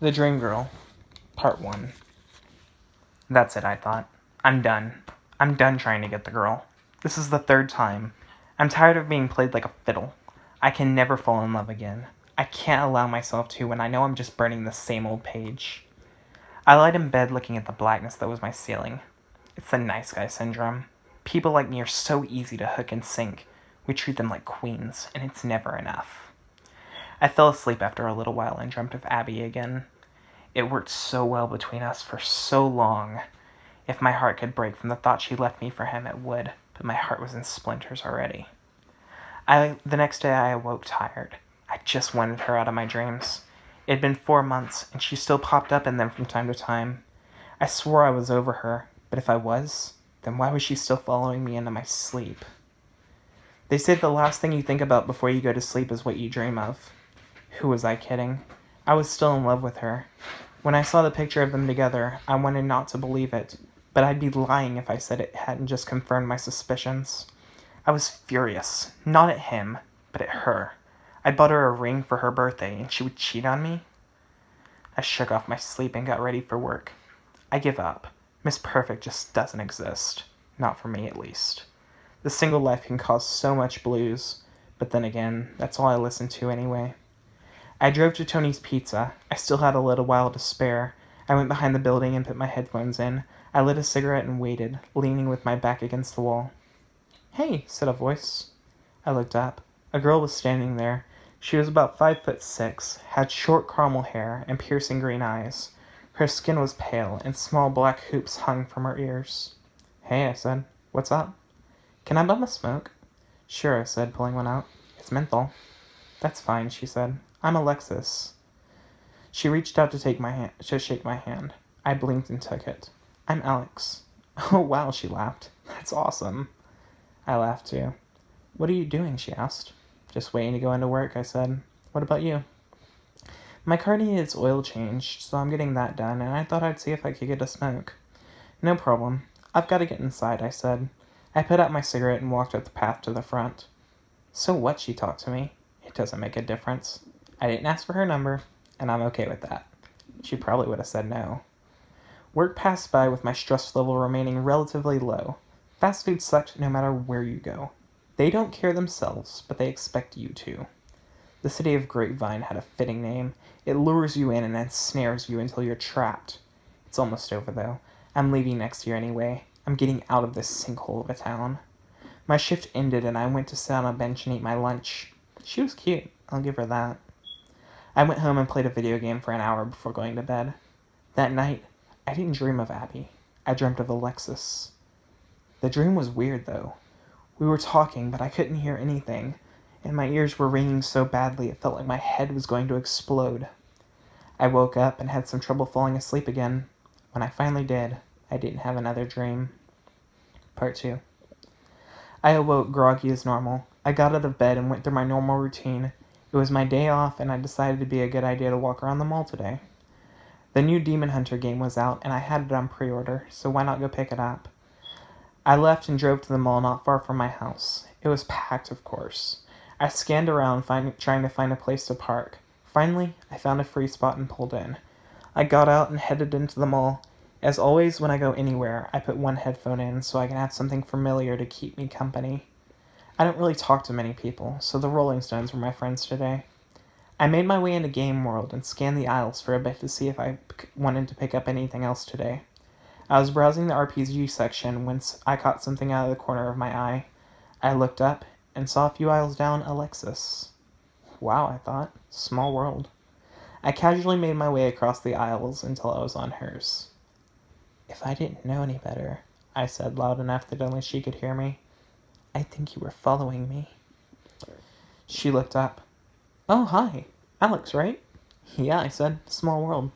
The Dream Girl, Part 1. That's it, I thought. I'm done. I'm done trying to get the girl. This is the third time. I'm tired of being played like a fiddle. I can never fall in love again. I can't allow myself to when I know I'm just burning the same old page. I lied in bed looking at the blackness that was my ceiling. It's the nice guy syndrome. People like me are so easy to hook and sink. We treat them like queens, and it's never enough. I fell asleep after a little while and dreamt of Abby again. It worked so well between us for so long. If my heart could break from the thought she left me for him, it would, but my heart was in splinters already. The next day I awoke tired. I just wanted her out of my dreams. It had been 4 months, and she still popped up in them from time to time. I swore I was over her, but if I was, then why was she still following me into my sleep? They say the last thing you think about before you go to sleep is what you dream of. Who was I kidding? I was still in love with her. When I saw the picture of them together, I wanted not to believe it, but I'd be lying if I said it hadn't just confirmed my suspicions. I was furious, not at him, but at her. I bought her a ring for her birthday, and she would cheat on me? I shook off my sleep and got ready for work. I give up. Miss Perfect just doesn't exist. Not for me, at least. The single life can cause so much blues, but then again, that's all I listen to anyway. I drove to Tony's Pizza. I still had a little while to spare. I went behind the building and put my headphones in. I lit a cigarette and waited, leaning with my back against the wall. "Hey," said a voice. I looked up. A girl was standing there. She was about 5'6", had short caramel hair and piercing green eyes. Her skin was pale, and small black hoops hung from her ears. "Hey," I said. "What's up?" "Can I bum a smoke?" "Sure," I said, pulling one out. "It's menthol." "That's fine," she said. "I'm Alexis." She reached out to shake my hand. I blinked and took it. "I'm Alex." "Oh, wow," she laughed. "That's awesome." I laughed too. "What are you doing?" she asked. "Just waiting to go into work," I said. "What about you?" "My car needed its oil changed, so I'm getting that done, and I thought I'd see if I could get a smoke." "No problem. I've got to get inside," I said. I put out my cigarette and walked up the path to the front. "So what?" she talked to me. "It doesn't make a difference. I didn't ask for her number, and I'm okay with that." She probably would have said no. Work passed by with my stress level remaining relatively low. Fast food sucks no matter where you go. They don't care themselves, but they expect you to. The city of Grapevine had a fitting name. It lures you in and then snares you until you're trapped. It's almost over, though. I'm leaving next year anyway. I'm getting out of this sinkhole of a town. My shift ended and I went to sit on a bench and eat my lunch. She was cute, I'll give her that. I went home and played a video game for an hour before going to bed. That night, I didn't dream of Abby. I dreamt of Alexis. The dream was weird, though. We were talking, but I couldn't hear anything, and my ears were ringing so badly it felt like my head was going to explode. I woke up and had some trouble falling asleep again. When I finally did, I didn't have another dream. Part 2. I awoke groggy as normal. I got out of bed and went through my normal routine. It was my day off, and I decided it'd be a good idea to walk around the mall today. The new Demon Hunter game was out, and I had it on pre-order, so why not go pick it up? I left and drove to the mall not far from my house. It was packed, of course. I scanned around, trying to find a place to park. Finally, I found a free spot and pulled in. I got out and headed into the mall. As always, when I go anywhere, I put one headphone in so I can have something familiar to keep me company. I don't really talk to many people, so the Rolling Stones were my friends today. I made my way into Game World and scanned the aisles for a bit to see if I wanted to pick up anything else today. I was browsing the RPG section when I caught something out of the corner of my eye. I looked up and saw a few aisles down Alexis. Wow, I thought. Small world. I casually made my way across the aisles until I was on hers. "If I didn't know any better," I said loud enough that only she could hear me, "I think you were following me." She looked up. "Oh, hi. Alex, right?" "Yeah," I said. "Small world."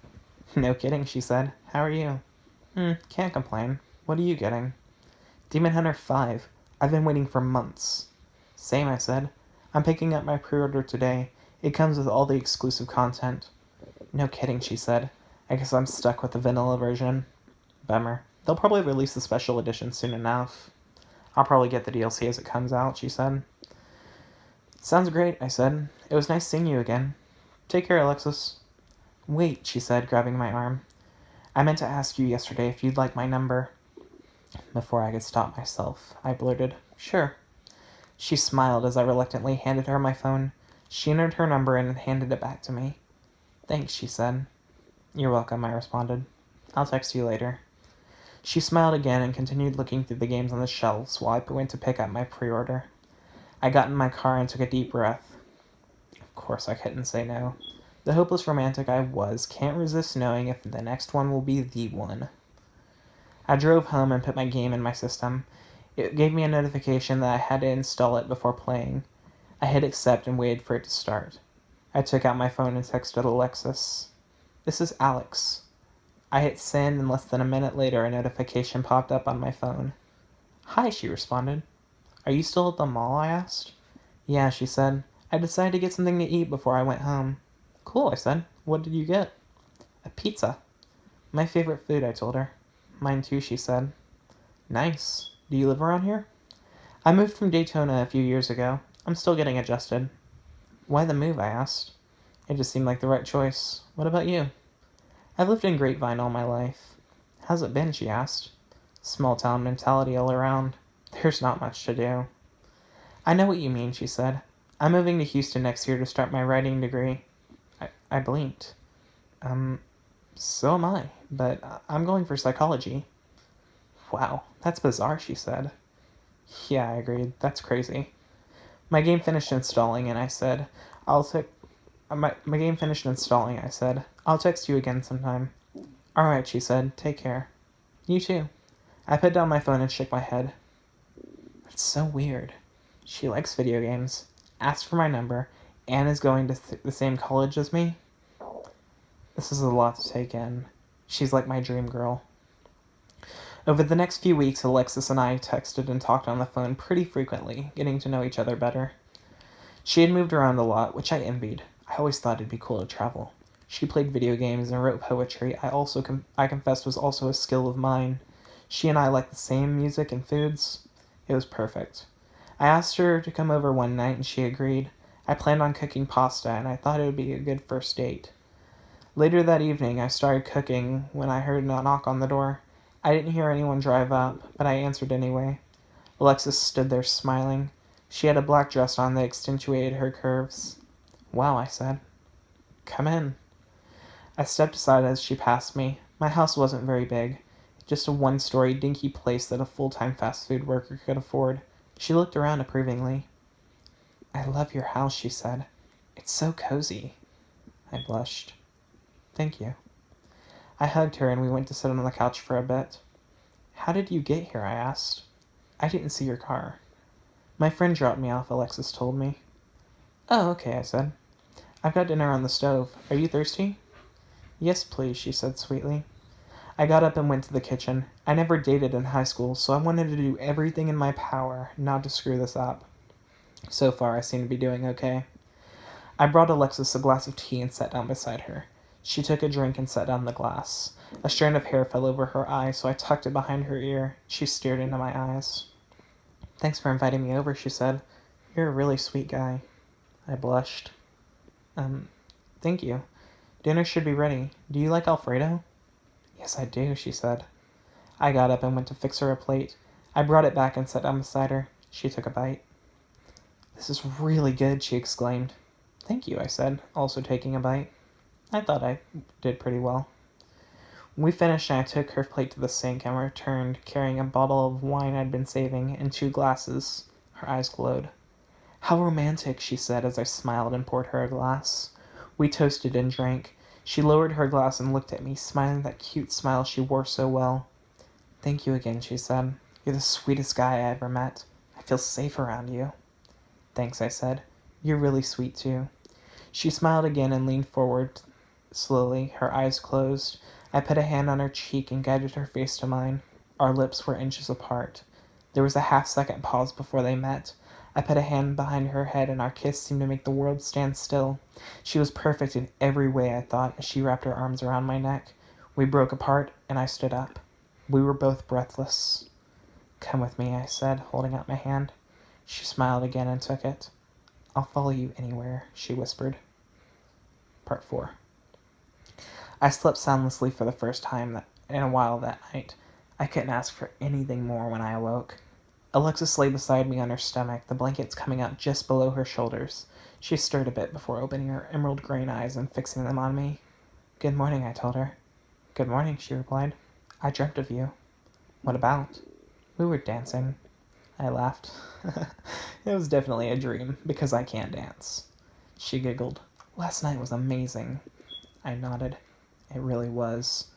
"No kidding," she said. "How are you?" Can't complain. What are you getting?" "Demon Hunter 5. I've been waiting for months." "Same," I said. "I'm picking up my pre-order today. It comes with all the exclusive content." "No kidding," she said. "I guess I'm stuck with the vanilla version." "Bummer. They'll probably release the special edition soon enough." "I'll probably get the DLC as it comes out," she said. "Sounds great," I said. "It was nice seeing you again." "Take care, Alexis." Wait, she said, grabbing my arm. I meant to ask you yesterday if you'd like my number. Before I could stop myself, I blurted, Sure. She smiled as I reluctantly handed her my phone. She entered her number and handed it back to me. Thanks, she said. You're welcome, I responded. I'll text you later. She smiled again and continued looking through the games on the shelves while I went to pick up my pre-order. I got in my car and took a deep breath. Of course I couldn't say no. The hopeless romantic I was can't resist knowing if the next one will be the one. I drove home and put my game in my system. It gave me a notification that I had to install it before playing. I hit accept and waited for it to start. I took out my phone and texted Alexis. This is Alex. I hit send and less than a minute later a notification popped up on my phone. Hi, she responded. Are you still at the mall, I asked. Yeah, she said. I decided to get something to eat before I went home. Cool, I said. What did you get? A pizza. My favorite food, I told her. Mine too, she said. Nice. Do you live around here? I moved from Daytona a few years ago. I'm still getting adjusted. Why the move, I asked. It just seemed like the right choice. What about you? I've lived in Grapevine all my life. How's it been, she asked. Small town mentality all around. There's not much to do. I know what you mean, she said. I'm moving to Houston next year to start my writing degree. I blinked. So am I, but I'm going for psychology. Wow, that's bizarre, she said. Yeah, I agreed. That's crazy. My game finished installing, and I said, my game finished installing, I said. I'll text you again sometime. Alright, she said. Take care. You too. I put down my phone and shook my head. That's so weird. She likes video games, asked for my number, and is going to the same college as me? This is a lot to take in. She's like my dream girl. Over the next few weeks, Alexis and I texted and talked on the phone pretty frequently, getting to know each other better. She had moved around a lot, which I envied. I always thought it'd be cool to travel. She played video games and wrote poetry. I confessed was also a skill of mine. She and I liked the same music and foods. It was perfect. I asked her to come over one night and she agreed. I planned on cooking pasta and I thought it would be a good first date. Later that evening, I started cooking when I heard a knock on the door. I didn't hear anyone drive up, but I answered anyway. Alexis stood there smiling. She had a black dress on that accentuated her curves. Wow, I said. Come in. I stepped aside as she passed me. My house wasn't very big. Just a one-story dinky place that a full-time fast food worker could afford. She looked around approvingly. I love your house, she said. It's so cozy. I blushed. Thank you. I hugged her and we went to sit on the couch for a bit. How did you get here, I asked. I didn't see your car. My friend dropped me off, Alexis told me. Oh, okay, I said. I've got dinner on the stove. Are you thirsty? Yes, please, she said sweetly. I got up and went to the kitchen. I never dated in high school, so I wanted to do everything in my power not to screw this up. So far, I seem to be doing okay. I brought Alexis a glass of tea and sat down beside her. She took a drink and set down the glass. A strand of hair fell over her eye, so I tucked it behind her ear. She stared into my eyes. Thanks for inviting me over, she said. You're a really sweet guy. I blushed. Thank you. Dinner should be ready. Do you like Alfredo? Yes, I do, she said. I got up and went to fix her a plate. I brought it back and sat down beside her. She took a bite. This is really good, she exclaimed. Thank you, I said, also taking a bite. I thought I did pretty well. We finished and I took her plate to the sink and returned, carrying a bottle of wine I'd been saving and 2 glasses. Her eyes glowed. How romantic, she said as I smiled and poured her a glass. We toasted and drank. She lowered her glass and looked at me, smiling that cute smile she wore so well. Thank you again, she said. You're the sweetest guy I ever met. I feel safe around you. Thanks, I said. You're really sweet, too. She smiled again and leaned forward slowly, her eyes closed. I put a hand on her cheek and guided her face to mine. Our lips were inches apart. There was a half-second pause before they met. I put a hand behind her head and our kiss seemed to make the world stand still. She was perfect in every way, I thought, as she wrapped her arms around my neck. We broke apart and I stood up. We were both breathless. Come with me, I said, holding out my hand. She smiled again and took it. I'll follow you anywhere, she whispered. Part 4. I slept soundlessly for the first time in a while that night. I couldn't ask for anything more when I awoke. Alexis lay beside me on her stomach, the blankets coming out just below her shoulders. She stirred a bit before opening her emerald green eyes and fixing them on me. "Good morning," I told her. "Good morning," she replied. "I dreamt of you." "What about?" "We were dancing." I laughed. It was definitely a dream, because I can't dance. She giggled. "Last night was amazing." I nodded. It really was.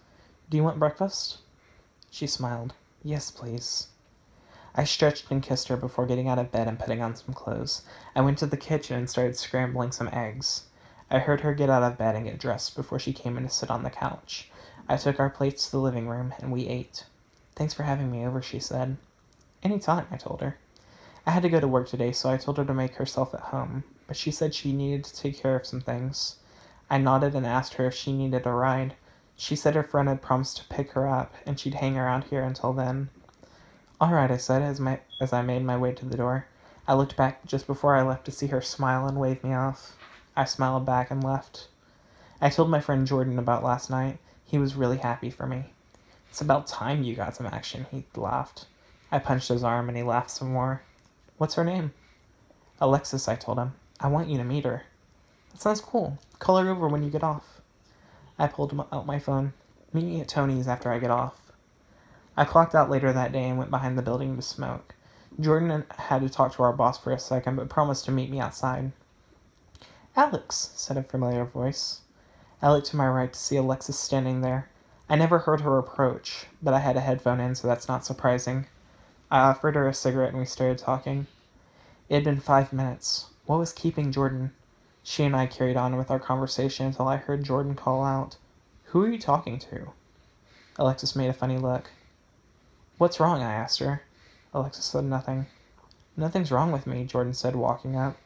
"Do you want breakfast?" She smiled. "Yes, please." I stretched and kissed her before getting out of bed and putting on some clothes. I went to the kitchen and started scrambling some eggs. I heard her get out of bed and get dressed before she came in to sit on the couch. I took our plates to the living room, and we ate. "Thanks for having me over," she said. "Any time," I told her. I had to go to work today, so I told her to make herself at home, but she said she needed to take care of some things. I nodded and asked her if she needed a ride. She said her friend had promised to pick her up, and she'd hang around here until then. "All right," I said as I made my way to the door. I looked back just before I left to see her smile and wave me off. I smiled back and left. I told my friend Jordan about last night. He was really happy for me. "It's about time you got some action," he laughed. I punched his arm and he laughed some more. "What's her name?" "Alexis," I told him. "I want you to meet her." "That sounds cool. Call her over when you get off." I pulled out my phone. "Meet me at Tony's after I get off." I clocked out later that day and went behind the building to smoke. Jordan had to talk to our boss for a second, but promised to meet me outside. "Alex," said a familiar voice. I looked to my right to see Alexis standing there. I never heard her approach, but I had a headphone in, so that's not surprising. I offered her a cigarette and we started talking. It had been 5 minutes. What was keeping Jordan? She and I carried on with our conversation until I heard Jordan call out, "Who are you talking to?" Alexis made a funny look. "What's wrong?" I asked her. Alexis said nothing. "Nothing's wrong with me," Jordan said, walking up.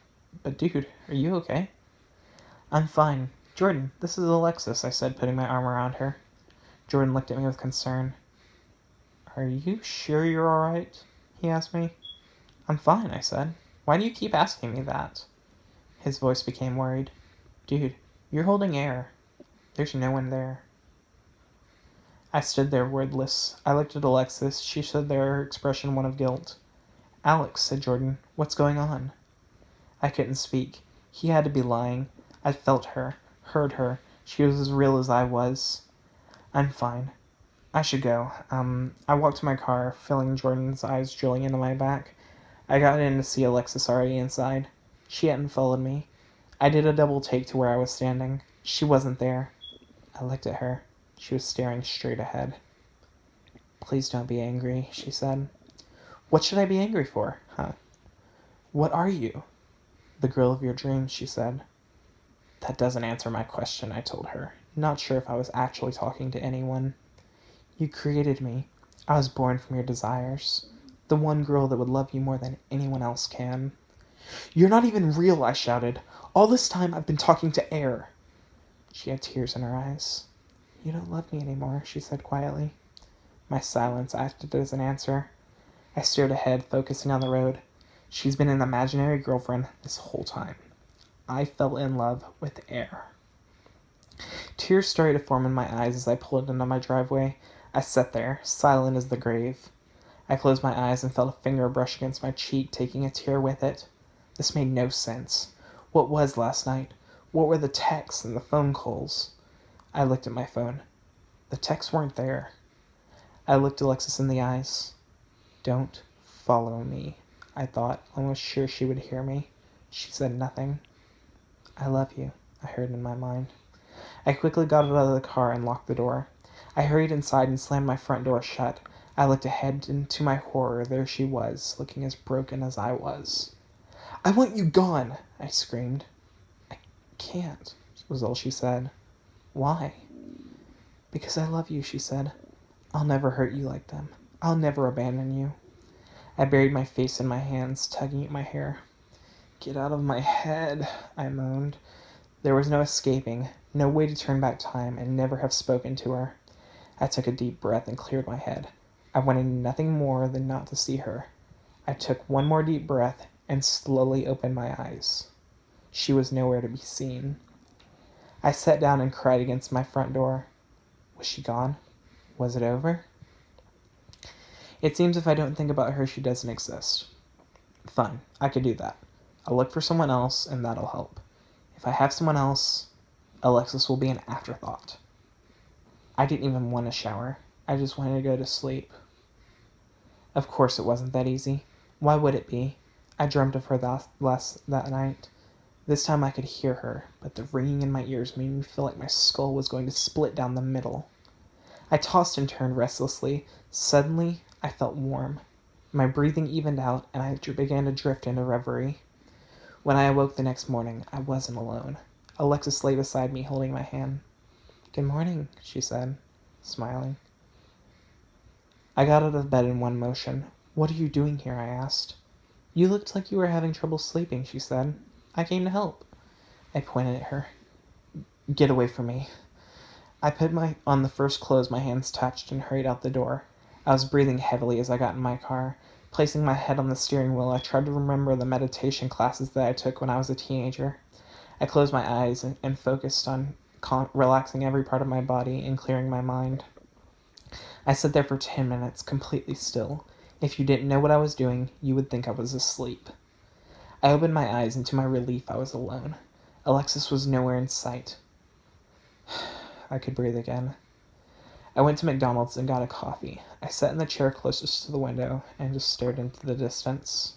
"But dude, are you okay?" "I'm fine. Jordan, this is Alexis," I said, putting my arm around her. Jordan looked at me with concern. "Are you sure you're alright?" he asked me. "I'm fine," I said. "Why do you keep asking me that?" His voice became worried. "Dude, you're holding air. There's no one there." I stood there wordless. I looked at Alexis. She stood there, her expression one of guilt. "Alex," said Jordan, "what's going on?" I couldn't speak. He had to be lying. I felt her, heard her. She was as real as I was. "I'm fine. I should go." I walked to my car, feeling Jordan's eyes drilling into my back. I got in to see Alexis already inside. She hadn't followed me. I did a double take to where I was standing. She wasn't there. I looked at her. She was staring straight ahead. "Please don't be angry," she said. "What should I be angry for, huh?" "What are you?" "The girl of your dreams," she said. "That doesn't answer my question," I told her, not sure if I was actually talking to anyone. "You created me. I was born from your desires. The one girl that would love you more than anyone else can." "You're not even real," I shouted. "All this time I've been talking to air." She had tears in her eyes. "You don't love me anymore," she said quietly. My silence acted as an answer. I stared ahead, focusing on the road. She's been an imaginary girlfriend this whole time. I fell in love with air. Tears started to form in my eyes as I pulled into my driveway. I sat there, silent as the grave. I closed my eyes and felt a finger brush against my cheek, taking a tear with it. This made no sense. What was last night? What were the texts and the phone calls? I looked at my phone. The texts weren't there. I looked Alexis in the eyes. "Don't follow me," I thought, almost sure she would hear me. She said nothing. "I love you," I heard in my mind. I quickly got out of the car and locked the door. I hurried inside and slammed my front door shut. I looked ahead, and to my horror, there she was, looking as broken as I was. "I want you gone!" I screamed. "I can't," was all she said. "Why?" "Because I love you," she said. "I'll never hurt you like them. I'll never abandon you." I buried my face in my hands, tugging at my hair. "Get out of my head," I moaned. There was no escaping, no way to turn back time and never have spoken to her. I took a deep breath and cleared my head. I wanted nothing more than not to see her. I took one more deep breath and slowly opened my eyes. She was nowhere to be seen. I sat down and cried against my front door. Was she gone? Was it over? It seems if I don't think about her, she doesn't exist. Fine, I could do that. I'll look for someone else, and that'll help. If I have someone else, Alexis will be an afterthought. I didn't even want to shower. I just wanted to go to sleep. Of course it wasn't that easy. Why would it be? I dreamt of her that night. This time I could hear her, but the ringing in my ears made me feel like my skull was going to split down the middle. I tossed and turned restlessly. Suddenly, I felt warm. My breathing evened out, and I began to drift into reverie. When I awoke the next morning, I wasn't alone. Alexis lay beside me, holding my hand. "Good morning," she said, smiling. I got out of bed in one motion. "What are you doing here?" I asked. "You looked like you were having trouble sleeping," she said. "I came to help." I pointed at her. "Get away from me." I put on the first clothes my hands touched and hurried out the door. I was breathing heavily as I got in my car. Placing my head on the steering wheel, I tried to remember the meditation classes that I took when I was a teenager. I closed my eyes and focused on relaxing every part of my body and clearing my mind. I sat there for 10 minutes, completely still. If you didn't know what I was doing, you would think I was asleep. I opened my eyes, and to my relief, I was alone. Alexis was nowhere in sight. I could breathe again. I went to McDonald's and got a coffee. I sat in the chair closest to the window and just stared into the distance.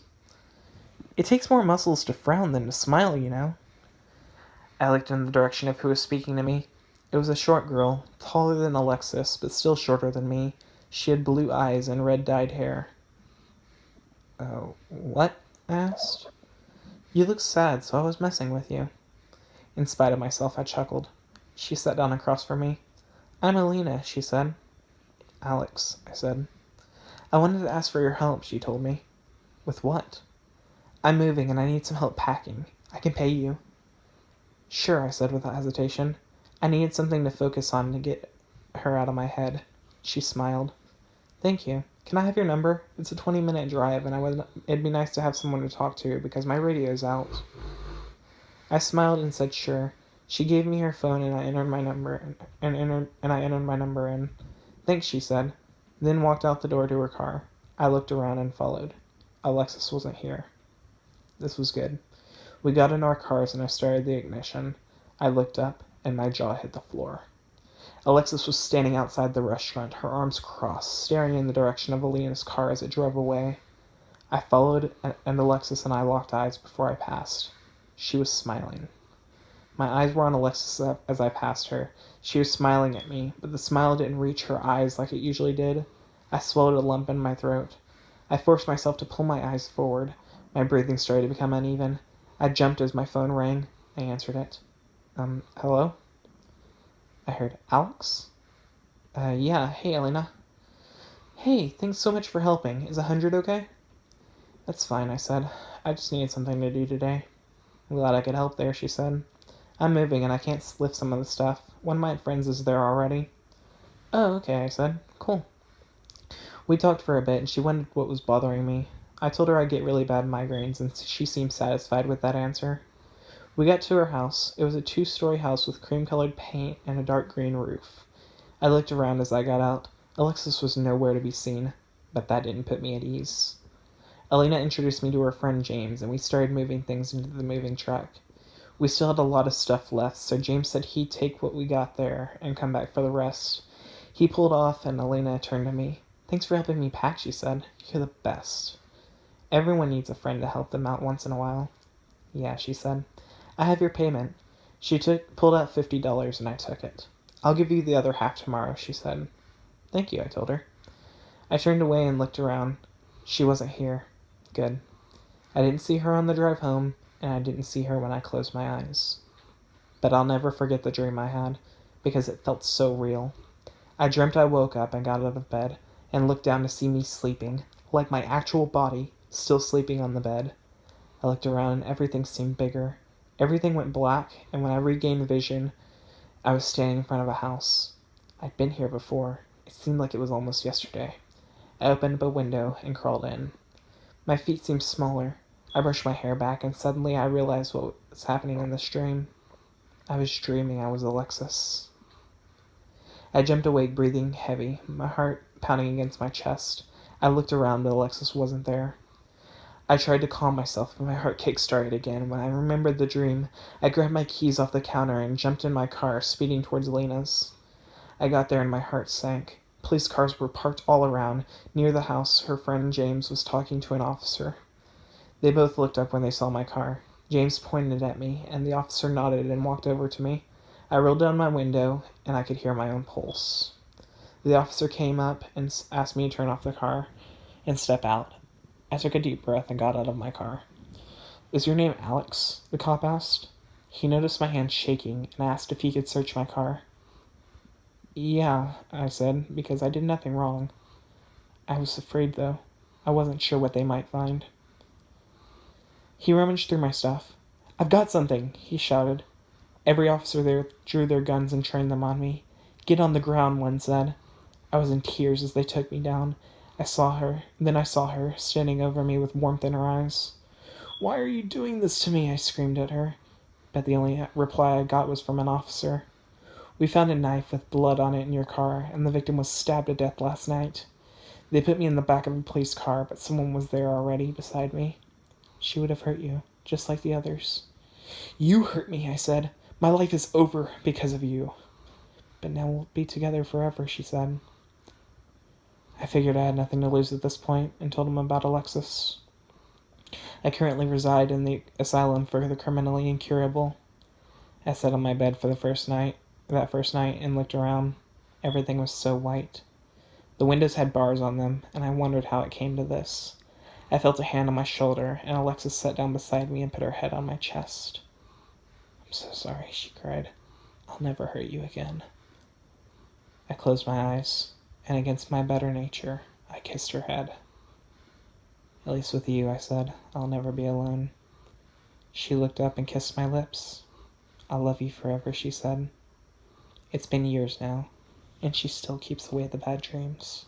It takes more muscles to frown than to smile, you know. I looked in the direction of who was speaking to me. It was a short girl, taller than Alexis, but still shorter than me. She had blue eyes and red-dyed hair. What?" I asked. "You look sad, so I was messing with you." In spite of myself, I chuckled. She sat down across from me. "I'm Alina," she said. "Alex," I said. "I wanted to ask for your help," she told me. "With what?" "I'm moving and I need some help packing. I can pay you." "Sure," I said without hesitation. I needed something to focus on to get her out of my head. She smiled. "Thank you. Can I have your number? It's a 20-minute drive and it'd be nice to have someone to talk to because my radio's out." I smiled and said sure. She gave me her phone and I entered my number in. "Thanks," she said, then walked out the door to her car. I looked around and followed. Alexis wasn't here. This was good. We got in our cars and I started the ignition. I looked up and my jaw hit the floor. Alexis was standing outside the restaurant, her arms crossed, staring in the direction of Alina's car as it drove away. I followed, and Alexis and I locked eyes before I passed. She was smiling. My eyes were on Alexis as I passed her. She was smiling at me, but the smile didn't reach her eyes like it usually did. I swallowed a lump in my throat. I forced myself to pull my eyes forward. My breathing started to become uneven. I jumped as my phone rang. I answered it. Hello?" I heard, "Alex?" Yeah, hey, Elena." "Hey, thanks so much for helping. Is 100 okay?" "That's fine," I said. "I just needed something to do today." "I'm glad I could help there," she said. "I'm moving and I can't lift some of the stuff. One of my friends is there already." "Oh, okay," I said. "Cool." We talked for a bit and she wondered what was bothering me. I told her I get really bad migraines and she seemed satisfied with that answer. We got to her house. It was a 2-story house with cream-colored paint and a dark green roof. I looked around as I got out. Alexis was nowhere to be seen, but that didn't put me at ease. Elena introduced me to her friend James, and we started moving things into the moving truck. We still had a lot of stuff left, so James said he'd take what we got there and come back for the rest. He pulled off, and Elena turned to me. "Thanks for helping me pack," she said. "You're the best." Everyone needs a friend to help them out once in a while. "Yeah," she said. "I have your payment." She pulled out $50 and I took it. "I'll give you the other half tomorrow," she said. "Thank you," I told her. I turned away and looked around. She wasn't here. Good. I didn't see her on the drive home, and I didn't see her when I closed my eyes. But I'll never forget the dream I had, because it felt so real. I dreamt I woke up and got out of bed, and looked down to see me sleeping, like my actual body, still sleeping on the bed. I looked around and everything seemed bigger. Everything went black, and when I regained vision, I was standing in front of a house. I'd been here before. It seemed like it was almost yesterday. I opened up a window and crawled in. My feet seemed smaller. I brushed my hair back, and suddenly I realized what was happening in this dream. I was dreaming I was Alexis. I jumped awake, breathing heavy, my heart pounding against my chest. I looked around, but Alexis wasn't there. I tried to calm myself, but my heart kick-started again. When I remembered the dream, I grabbed my keys off the counter and jumped in my car, speeding towards Lena's. I got there and my heart sank. Police cars were parked all around. Near the house, her friend James was talking to an officer. They both looked up when they saw my car. James pointed at me, and the officer nodded and walked over to me. I rolled down my window, and I could hear my own pulse. The officer came up and asked me to turn off the car and step out. I took a deep breath and got out of my car. "Is your name Alex?" the cop asked. He noticed my hands shaking and asked if he could search my car. "Yeah," I said, because I did nothing wrong. I was afraid, though. I wasn't sure what they might find. He rummaged through my stuff. "I've got something!" he shouted. Every officer there drew their guns and trained them on me. "Get on the ground," one said. I was in tears as they took me down. I saw her, standing over me with warmth in her eyes. "Why are you doing this to me?" I screamed at her. But the only reply I got was from an officer. "We found a knife with blood on it in your car, and the victim was stabbed to death last night. They put me in the back of a police car, but someone was there already beside me. She would have hurt you, just like the others." "You hurt me," I said. "My life is over because of you." "But now we'll be together forever," she said. I figured I had nothing to lose at this point and told him about Alexis. "I currently reside in the asylum for the criminally incurable." I sat on my bed for that first night, and looked around. Everything was so white. The windows had bars on them, and I wondered how it came to this. I felt a hand on my shoulder, and Alexis sat down beside me and put her head on my chest. "I'm so sorry," she cried. "I'll never hurt you again." I closed my eyes, and against my better nature, I kissed her head. "At least with you," I said, "I'll never be alone." She looked up and kissed my lips. "I'll love you forever," she said. It's been years now, and she still keeps away the bad dreams.